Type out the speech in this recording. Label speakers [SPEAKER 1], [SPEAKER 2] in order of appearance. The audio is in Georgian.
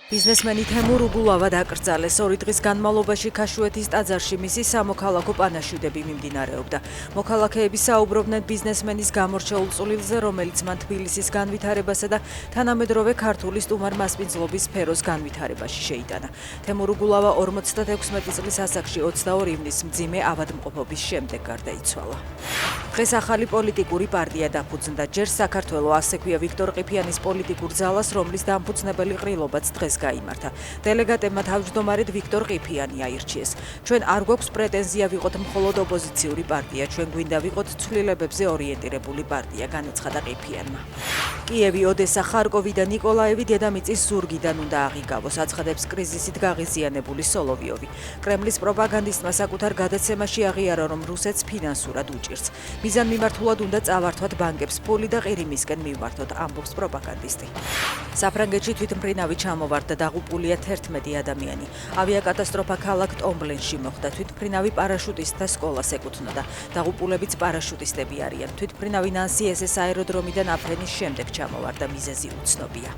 [SPEAKER 1] ბიზნესმენი თემურ უგულავა დაკრძალეს. 2 დღის განმავლობაში ქაშუეთის ტაძარში მისი სამოქალაქო პანაშვიდები მიმდინარეობდა. მოქალაქეები საუბრობდნენ ბიზნესმენის გამორჩეულ წვლილზე, რომელიც მან თბილისის განვითარებასა და თანამედროვე ქართული სტუმარ-მასპინძლობის სფეროს განვითარებაში შეიტანა. თემურ უგულავა 56 წლის ასაკში 22 ივნისს მძიმე ავადმყოფობის შემდეგ გარდაიცვალა. დღეს ახალი პოლიტიკური პარტია დაფუძნდა. ჯერ საქართველოს ასექვია ვიქტორ ყიფიანის პოლიტიკურ ძალას, რომლის დამფუძნებელი ყრილობაც დღეს გაიმართა. დელეგატებმა თავმჯდომარედ ვიქტორ ყიფიანი აირჩიეს. ჩვენ არ გვაქვს პრეტენზია ვიყოთ მხოლოდ ოპოზიციური პარტია, ჩვენ გვინდა ვიყოთ ცვლილებებზე ორიენტირებული პარტია, განაცხადა ყიფიანმა. კიევი, ოდესა, ხარკოვი და ნიკოლაევი დედამიწის ზურგიდან უნდა აღიკავოს, აცხადებს კრიზისით გაღიზიანებული სოლოვიოვი. კრემლის პროპაგანდისტმა საკუთარ გადაცემაში აღიარა, რომ რუსეთს ფინანსურად უჭირს. მიზანმიმართულად უნდა წავართვათ ბანკებს ფული და ყირიმისკენ მივმართოთ, ამბობს პროპაგანდისტი. საფრანგეთში თვითმფრინავი ჩამოვარდა, დაღუპულია 11 ადამიანი. ავიაკატასტროფა ქალაქ ტომბლენში მოხდა. თვითმფრინავი პარაშუტისტთა სკოლას ეკუთვნოდა. დაღუპულებიც პარაშუტისტები არიან. თვითმფრინავი ნანსი ესეს აეროდრომიდან აფრენის შემდეგ ჩამოვარდა, მიზეზი უცნობია.